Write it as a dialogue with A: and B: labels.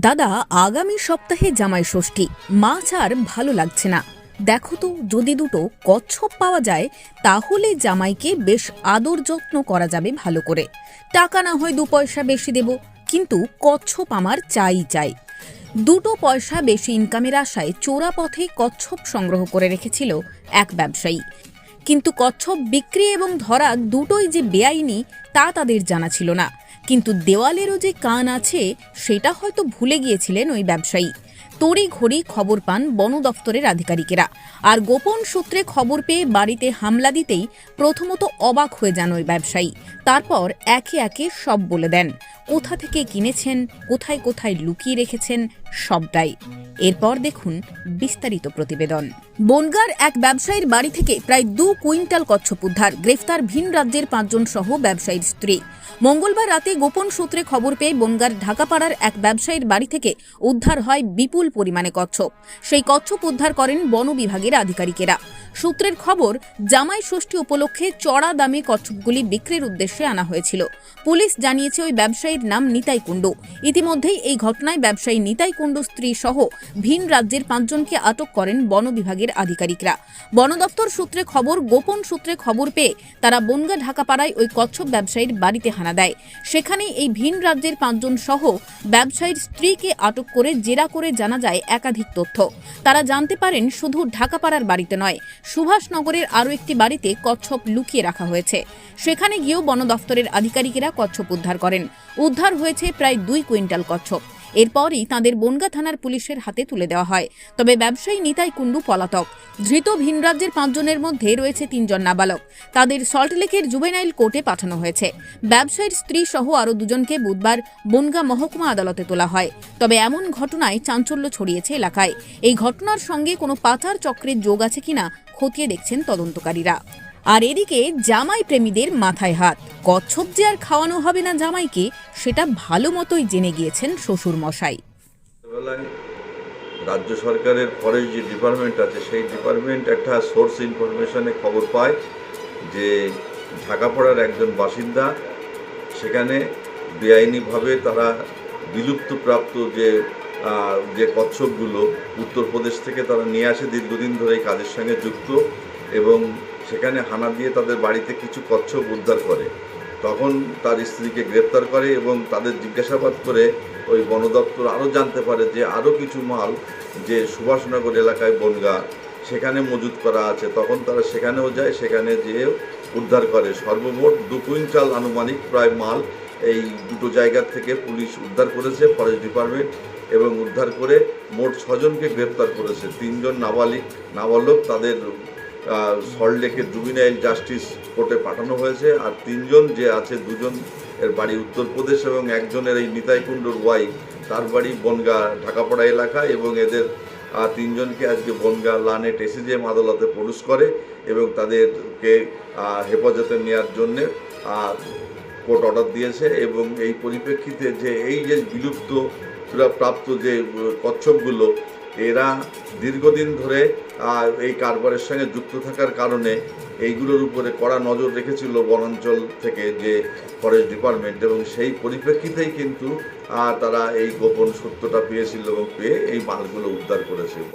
A: দাদা, আগামী সপ্তাহে জামাই ষষ্ঠী। মাছ আর ভালো লাগছে না। দেখো তো, যদি দুটো কচ্ছপ পাওয়া যায় তাহলে জামাইকে বেশ আদর যত্ন করা যাবে ভালো করে। টাকা না হয় 2 পয়সা বেশি দেব, কিন্তু কচ্ছপ আমার চাই চাই। 2 পয়সা বেশি ইনকামের আশায় চোরা পথে কচ্ছপ সংগ্রহ করে রেখেছিল এক ব্যবসায়ী। কিন্তু কচ্ছপ বিক্রি এবং ধরা দুটোই যে বেআইনি তা তাদের জানা ছিল না। কিন্তু দেওয়ালেরও যে কান আছে সেটা হয়তো ভুলে গিয়েছিলেন ওই ব্যবসায়ী। তড়িঘড়ি খবর পান বন দফতরের আধিকারিকেরা, আর গোপন সূত্রে খবর পেয়ে বাড়িতে হামলা দিতেই প্রথমত অবাক হয়ে যান ওই ব্যবসায়ী। তারপর একে একে সব বলে দেন, কোথা থেকে কিনেছেন, কোথায় কোথায় লুকিয়ে রেখেছেন, সবটাই। এরপর দেখুন বিস্তারিত প্রতিবেদন। বনগাঁর এক ব্যবসায়ীর বাড়ি থেকে প্রায় 2 কুইন্টাল কচ্ছপ উদ্ধার, গ্রেফতার ভিন রাজ্যের 5 জন সহ ব্যবসায়ীর স্ত্রী। মঙ্গলবার রাতে গোপন সূত্রে খবর পেয়ে বনগাঁর ঢাকাপাড়ার এক ব্যবসায়ীর বাড়ি থেকে উদ্ধার হয় বিপুল পরিমাণে কচ্ছপ। সেই কচ্ছপ উদ্ধার করেন বন বিভাগের আধিকারিকেরা। সূত্রের খবর, জামাই ষষ্ঠী উপলক্ষে চড়া দামে কচ্ছপগুলি বিক্রির উদ্দেশ্যে আনা হয়েছিল। পুলিশ জানিয়েছে ওই ব্যবসায়ীর নাম নিতাই কুণ্ডু। ইতিমধ্যেই এই ঘটনায় ব্যবসায়ী নিতাই কুণ্ডু স্ত্রী সহ ভিন রাজ্যের 5 জনকে আটক করেন বন বিভাগের আধিকারিকরা। বন দপ্তর সূত্রে খবর, গোপন সূত্রে খবর পেয়ে তারা বনগাঁ ঢাকাপাড়ায় ওই কচ্ছপ ব্যবসায়ীর বাড়িতে হানা দেয়। সেখানেই এই ভিন রাজ্যের 5 জন সহ ব্যবসায়ীর স্ত্রীকে আটক করে জেরা করে জানা যায় একাধিক তথ্য। তারা জানতে পারেন শুধু ঢাকাপাড়ার বাড়িতে নয়, সুভাষনগরের আরও একটি বাড়িতে কচ্ছপ লুকিয়ে রাখা হয়েছে। সেখানে গিয়েও বন দফতরের আধিকারিকেরা কচ্ছপ উদ্ধার করেন। উদ্ধার হয়েছে প্রায় 2 কুইন্টাল কচ্ছপ। এরপরই তাঁদের বনগাঁ থানার পুলিশের হাতে তুলে দেওয়া হয়। তবে ব্যবসায়ী নিতাই কুণ্ডু পলাতক। ধৃত ভিন রাজ্যের 5 জনের মধ্যে রয়েছে 3 জন নাবালক। তাদের সল্টলেকের জুভেনাইল কোর্টে পাঠানো হয়েছে। ব্যবসায়ীর স্ত্রী সহ আরও 2 জনকে বুধবার বনগাঁ মহকুমা আদালতে তোলা হয়। তবে এমন ঘটনায় চাঞ্চল্য ছড়িয়েছে এলাকায়। এই ঘটনার সঙ্গে কোনো পাচার চক্রের যোগ আছে কিনা খতিয়ে দেখছেন তদন্তকারীরা। আর এদিকে জামাই প্রেমীদের মাথায় হাত। কচ্ছপ যে আর খাওয়ানো হবে না জামাইকে, সেটা ভালো মতোই জেনে গিয়েছেন শ্বশুর মশাই।
B: রাজ্য সরকারের ফরেস্ট যে ডিপার্টমেন্ট আছে, সেই ডিপার্টমেন্ট একটা সোর্স ইনফরমেশনে খবর পায় যে ঢাকাপাড়ার একজন বাসিন্দা, সেখানে বেআইনিভাবে তারা বিলুপ্তপ্রাপ্ত যে কচ্ছপগুলো উত্তরপ্রদেশ থেকে তারা নিয়ে আসে, দীর্ঘদিন ধরে এই কাজের সঙ্গে যুক্ত, এবং সেখানে হানা দিয়ে তাদের বাড়িতে কিছু কচ্ছপ উদ্ধার করে। তখন তার স্ত্রীকে গ্রেপ্তার করে এবং তাদের জিজ্ঞাসাবাদ করে ওই বন দপ্তর আরও জানতে পারে যে আরও কিছু মাল যে সুভাষনগর এলাকায় বনগাঁ সেখানে মজুত করা আছে। তখন তারা সেখানেও যায়, সেখানে যেয়ে উদ্ধার করে। সর্বমোট 2 কুইন্টাল আনুমানিক প্রায় মাল এই দুটো জায়গার থেকে পুলিশ উদ্ধার করেছে, ফরেস্ট ডিপার্টমেন্ট, এবং উদ্ধার করে মোট 6 জনকে গ্রেপ্তার করেছে। 3 জন নাবালক তাদের সল্টলেকের জুভেনাইল জাস্টিস কোর্টে পাঠানো হয়েছে। আর 3 জন যে আছে, 2 জন এর বাড়ি উত্তরপ্রদেশ এবং একজনের এই নিতাই কুণ্ডুর ওয়াইফ, তার বাড়ি বনগাঁ ঢাকাপাড়া এলাকায়, এবং এদের 3 জনকে আজকে বনগাঁ লানেট এসিজেএম আদালতে প্রডিউস করে এবং তাদেরকে হেফাজতে নেওয়ার জন্যে কোর্ট অর্ডার দিয়েছে। এবং এই পরিপ্রেক্ষিতে যে এই যে বিলুপ্ত প্রাপ্ত যে কচ্ছপগুলো, এরা দীর্ঘদিন ধরে এই কারবারের সঙ্গে যুক্ত থাকার কারণে এইগুলোর উপরে কড়া নজর রেখেছিল বনাঞ্চল থেকে যে ফরেস্ট ডিপার্টমেন্ট, এবং সেই পরিপ্রেক্ষিতেই কিন্তু তারা এই গোপন সত্যটা পেয়েছিল এবং পেয়ে এই মালগুলো উদ্ধার করেছে।